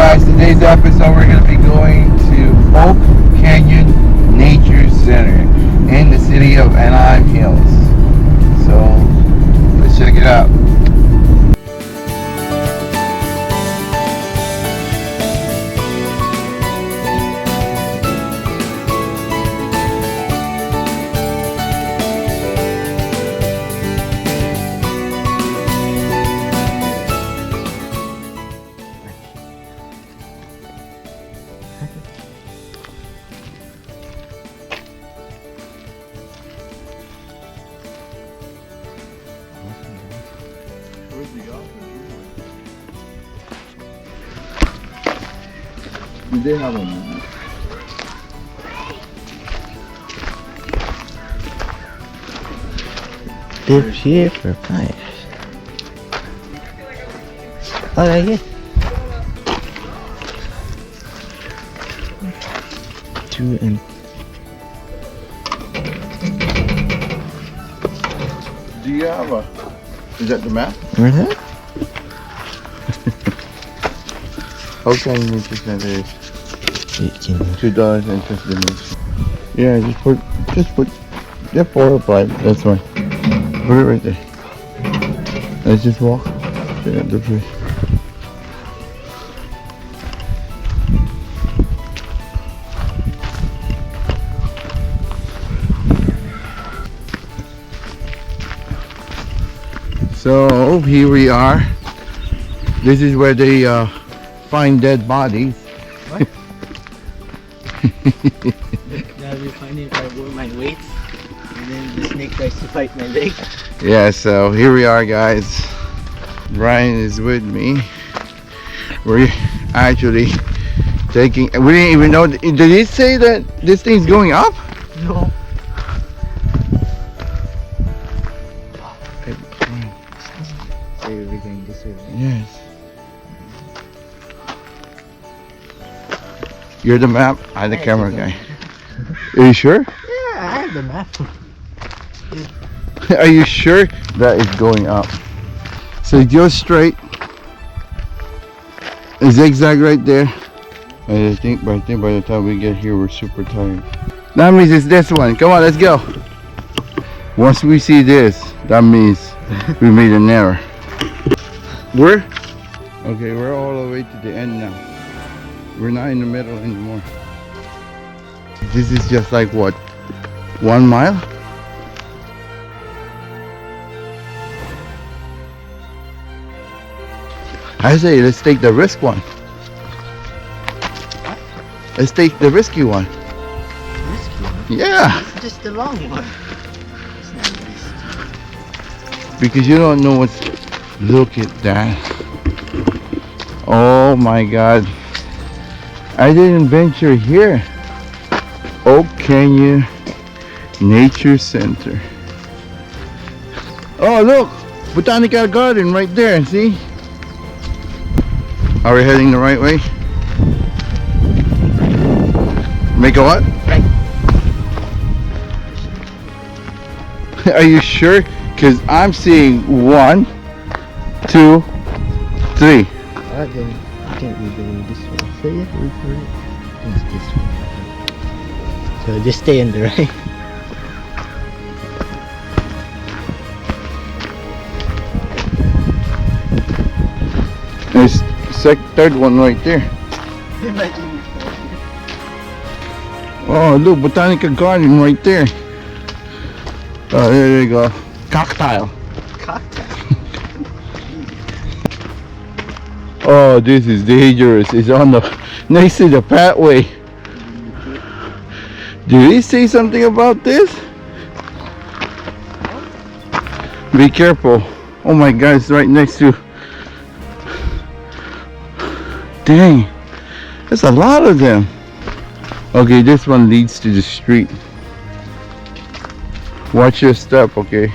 guys, today's episode we're going to be going to Oak Canyon Nature Center in the city of Anaheim Hills. So let's check it out. Do they have a movie? Live here for 5 years. Oh, like it. 2 and Do you have a... Is that the map? where's that? Oak Canyon Nature Center is $2 and 50 minutes. Yeah, just put, yeah, 4 or 5, that's fine. Put it right there. Let's just walk. Yeah, the place. So here we are. This is where they find dead bodies. What? That'll be funny if I wore my weights and then the snake tries to fight my leg. Yeah, so here we are, guys. Brian is with me. We're actually taking... We didn't even know... Did he say that this thing's going up? No. So we're going this way. Yes. You're the map, I'm the camera guy. Are you sure? Yeah, I have the map. Are you sure that is going up? So it goes straight. A zigzag right there. And I think by the time we get here, we're super tired. That means it's this one. Come on, let's go. Once we see this, that means we made an error. We're all the way to the end now. We're not in the middle anymore. This is just like what, 1 mile? I say let's take the risk one. Let's take the risky one. Risky one? Yeah, It's just the long one. It's not risky. because you don't know what's... Look at that. Oh my God. I didn't venture here. Oak Canyon Nature Center. Oh look, Botanical Garden right there, see? Are we heading the right way? Make a what? Right. Are you sure? Because I'm seeing 1, 2, 3. I think we're going this way. So yeah, we're correct. It's this way. So just stay on the right. There's third one right there. Oh look, Botanical Garden right there. Oh, there you go. Cocktail. Cocktail. Oh, this is dangerous. It's on the next to the pathway. Did he say something about this? Be careful. Oh my God, it's right next to... Dang, there's a lot of them. Okay, this one leads to the street. Watch your step, okay?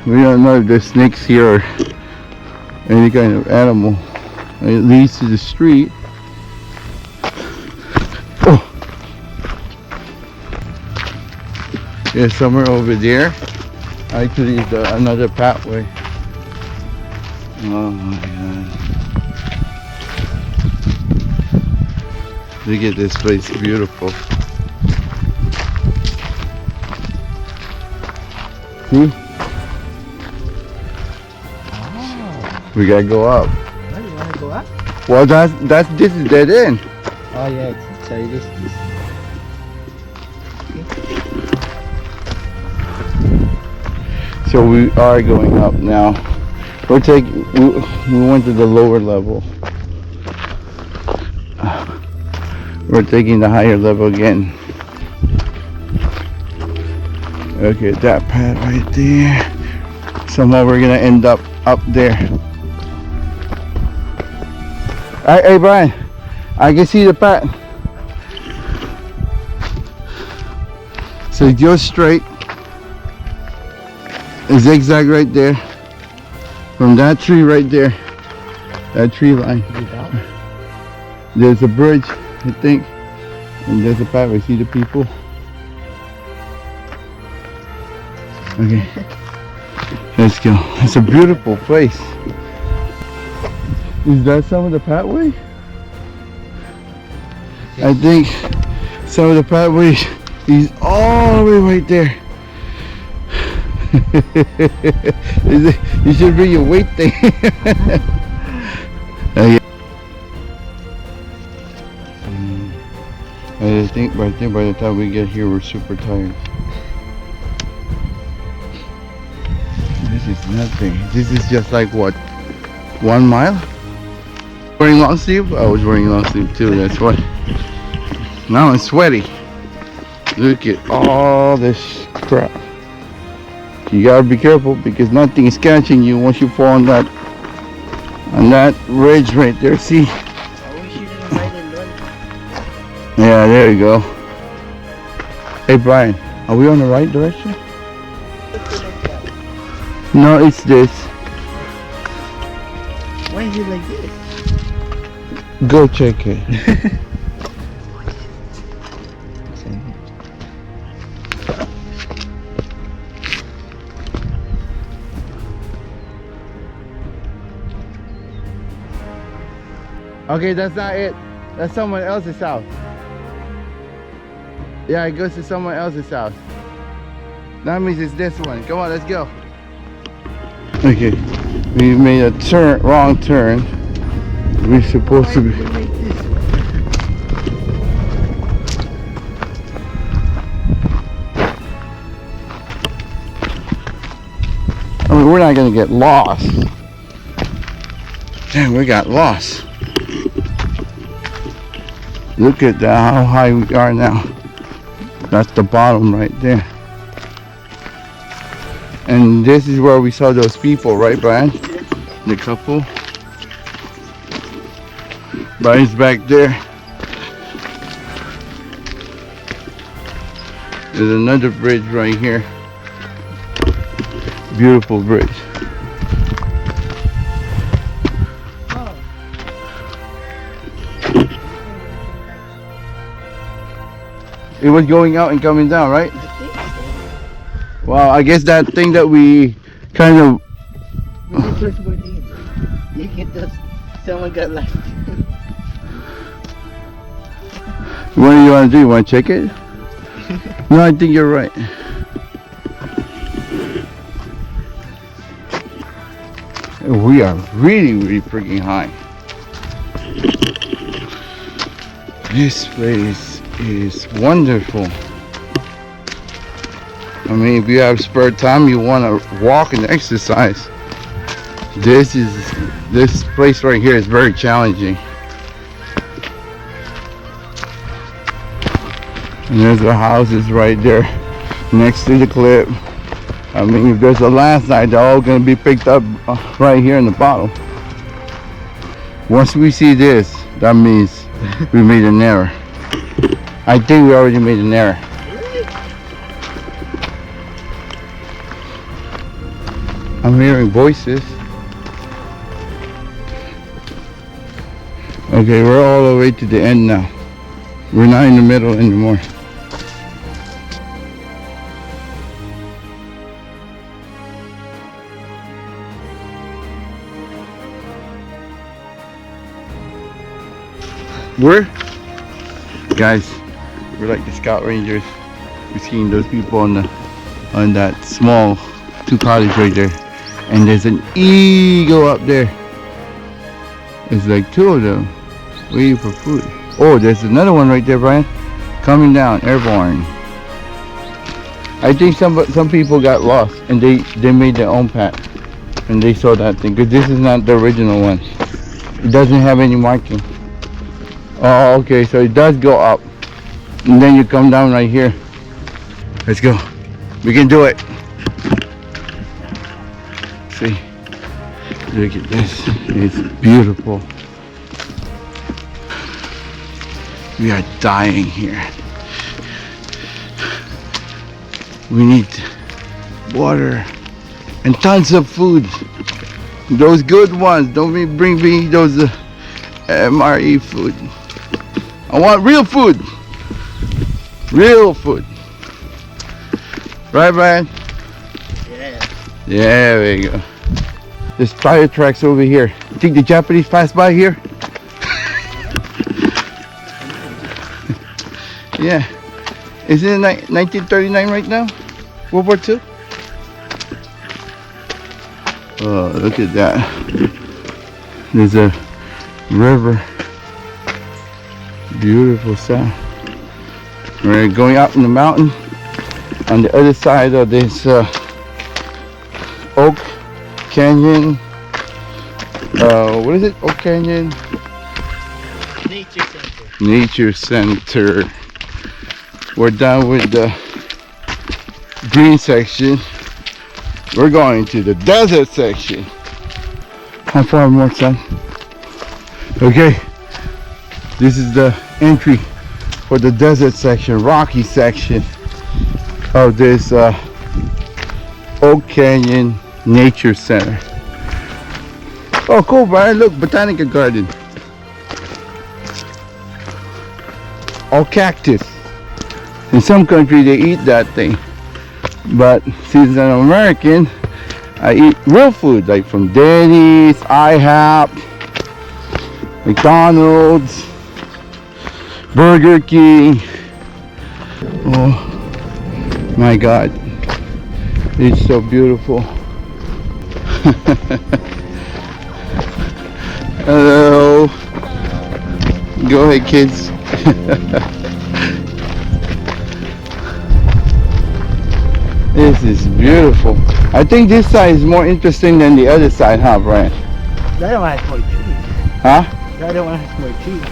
We don't know if there's snakes here or any kind of animal. It leads to the street. Oh, yeah, somewhere over there. Actually, it's another pathway. Oh my God. Look at this place, beautiful. See? Oh. We gotta go up. Why you wanna go up? Well, this is dead end. Oh yeah, sorry, this. So we are going up now. We went to the lower level. We're taking the higher level again. Okay, that pad right there. Somehow we're gonna end up there. Hey Brian, I can see the pad. So go straight. A zigzag right there. From that tree right there. That tree line. There's a bridge, I think. And there's a pathway. See the people? Okay. Let's go. It's a beautiful place. Is that some of the pathway? I think some of the pathway is all the way right there. You should bring your weight thing. I think by the time we get here, we're super tired. This is nothing. This is just like what, 1 mile? Wearing long sleeve? I was wearing long sleeve too. That's why. Now I'm sweaty. Look at all this crap. You gotta be careful because nothing is catching you once you fall on that ridge right there. See? Yeah, there you go. Hey Brian, are we on the right direction? No, it's this. Why is it like this? Go check it. Okay, that's not it. That's someone else's house. Yeah, it goes to someone else's house. That means it's this one. Come on, let's go. Okay, we made a wrong turn. We're supposed to be. I mean, we're not gonna get lost. Damn, we got lost. Look at that, how high we are now. That's the bottom right there. And this is where we saw those people, right, Brian? The couple. Brian's back there. There's another bridge right here. Beautiful bridge. It was going out and coming down, right? Wow, I guess that thing that we kind of... When we first went in, you get those, someone got lost. What do you want to do? You want to check it? No, I think you're right. We are really, really freaking high. This place is wonderful. I mean, if you have spare time, you want to walk and exercise. This place right here is very challenging. And there's the houses right there next to the cliff. I mean, if there's a landslide, they're all going to be picked up right here in the bottom. Once we see this, that means we made an error. I think we already made an error. I'm hearing voices. Okay, we're all the way to the end now. We're not in the middle anymore. Where? guys, we're like the scout rangers. We're seeing those people on that small 2 cottage right there, and there's an eagle up there. There's like 2 of them waiting for food. Oh, there's another one right there, Brian, coming down, airborne. I think some people got lost and they made their own path and they saw that thing, because this is not the original one. It doesn't have any marking. Oh, okay, so it does go up and then you come down right here. Let's go. We can do it. See, look at this. It's beautiful. We are dying here. We need water and tons of food. Those good ones. Don't bring me those MRE food. I want real food. Real food. Right, Brian? Yeah. Yeah, there you go. There's tire tracks over here. You think the Japanese passed by here? Yeah. Is it 1939 right now? World War II? Oh, look at that. There's a river. Beautiful sound. We're going up in the mountain. On the other side of this Oak Canyon. What is it? Oak Canyon? Nature Center. Nature Center. We're done with the green section. We're going to the desert section. How far more, son? Okay. This is the entry for the desert section, rocky section of this Oak Canyon Nature Center. Oh, cool, Brian. Look, Botanical Garden. All cactus. In some country they eat that thing, but since I'm American, I eat real food, like from Denny's, IHOP, McDonald's, Burger King. Oh my God, it's so beautiful. Hello. Go ahead, kids. This is beautiful. I think this side is more interesting than the other side, huh, Brian? The other one has more trees. Huh? The other one has more trees.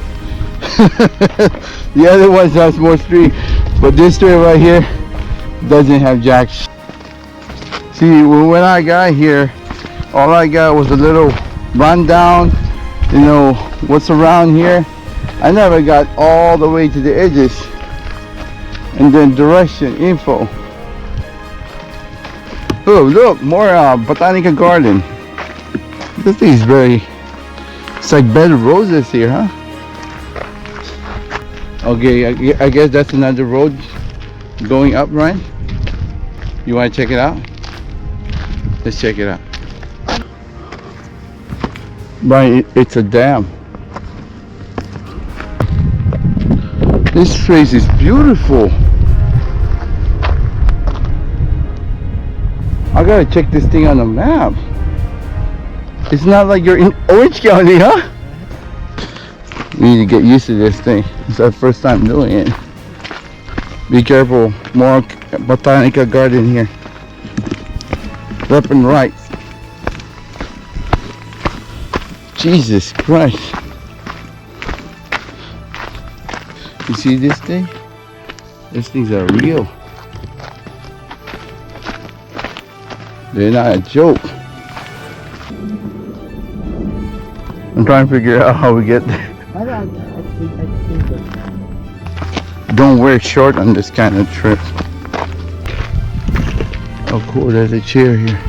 The other one has more tree, but this tree right here doesn't have jack. See, when I got here, all I got was a little rundown, you know, what's around here. I never got all the way to the edges, and then direction info. Oh, look, more Botanical Garden. This thing is very, it's like bed of roses here, huh? Okay, I guess that's another road going up, right? You want to check it out? Let's check it out. Right, it's a dam. This place is beautiful. I gotta check this thing on the map. It's not like you're in Orange County, huh? We need to get used to this thing. It's our first time doing it. Be careful, more Botanical Garden here. Left and right. Jesus Christ. You see this thing? These things are real. They're not a joke. I'm trying to figure out how we get there. I think that. Don't wear short on this kind of trip. Oh cool, there's a chair here.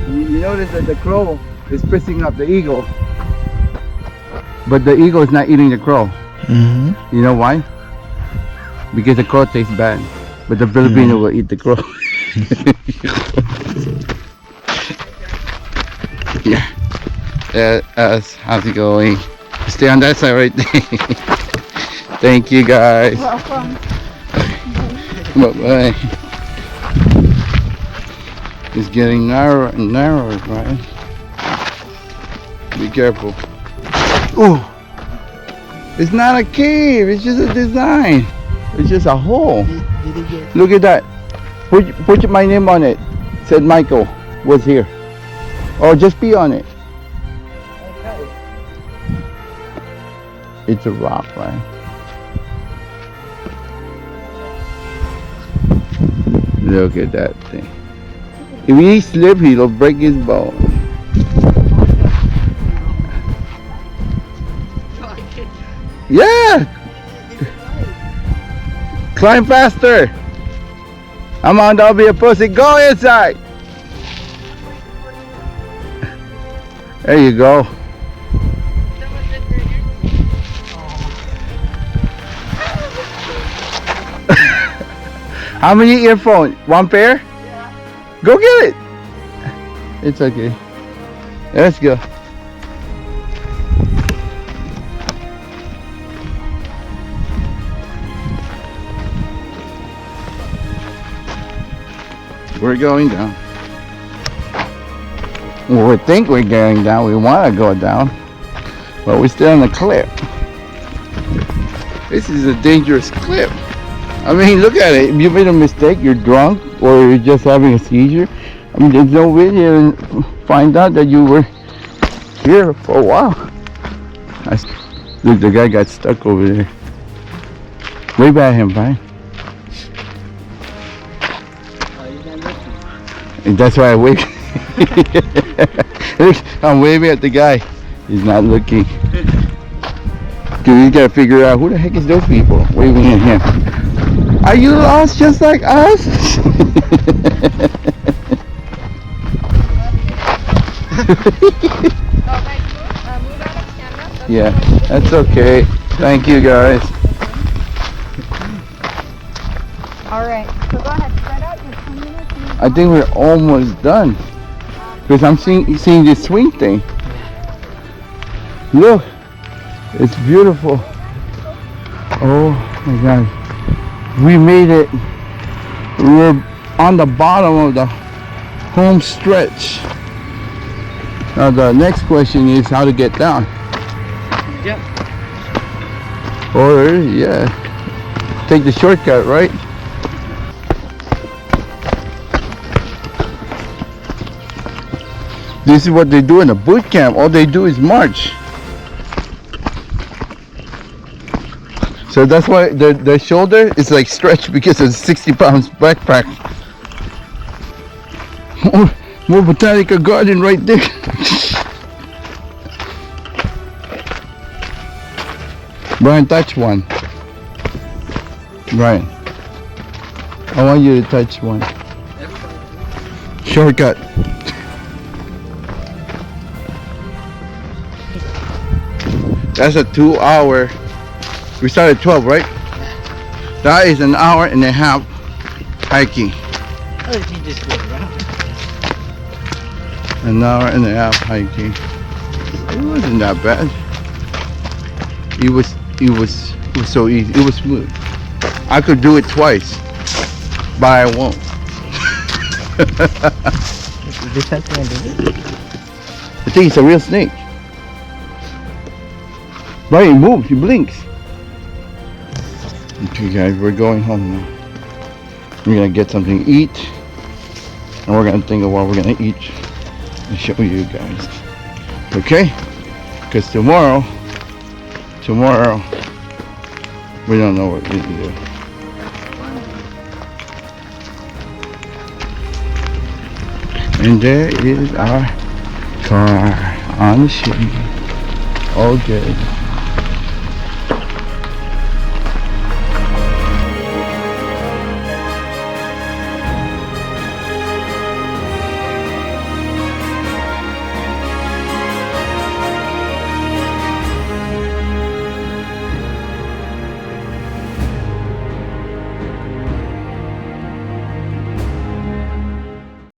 You notice that the crow is pissing up the eagle. But the eagle is not eating the crow. Mm-hmm. You know why? Because the crow tastes bad. But the Filipino will eat the crow. Yeah. us. How's it going? Stay on that side right there. Thank you guys. Welcome. Bye-bye. It's getting narrower and narrower, right? Be careful. Oh! It's not a cave, it's just a design. It's just a hole. Did he get? Look at that. Put my name on it. Said Michael was here. Or just be on it. It's a rock, right? Look at that thing. If he slip, he'll break his bone. Yeah! Climb faster! Come on, don't be a pussy. Go inside! There you go. How many earphones? One pair? Yeah. Go get it! It's okay. Let's go. We're going down. Well, we think we're going down. We want to go down. But we're still on the cliff. This is a dangerous cliff. I mean, look at it. If you made a mistake, you're drunk, or you're just having a seizure. I mean, there's no way to find out that you were here for a while. Look, the guy got stuck over there. Wave at him, Brian. And that's why I wave. Look, I'm waving at the guy. He's not looking. Dude, you gotta figure out who the heck is those people waving at him. Are you lost just like us? Yeah, that's okay. Thank you guys. Alright, so go ahead, spread out your 10 minutes. I think we're almost done. Because I'm seeing this swing thing. Look, it's beautiful. Oh my God. We made it. We're on the bottom of the home stretch. Now the next question is how to get down. Yep. Or yeah, take the shortcut, right? This is what they do in a boot camp. All they do is march. So that's why their shoulder is like stretched because of 60 pounds backpack. More botanical garden right there. Brian, touch one. Brian, I want you to touch one. Shortcut. That's a 2-hour. We started at 12, right? That is an hour and a half hiking. How did you just go around? An hour and a half hiking. It wasn't that bad. It was so easy. It was smooth. I could do it twice, but I won't. This has to end it. I think it's a real snake. Right, he moves, he blinks. Okay guys, we're going home now. We're gonna get something to eat. And we're gonna think of what we're gonna eat and show you guys. Okay? Because tomorrow, we don't know what we're gonna do. And there is our car on the street. All good.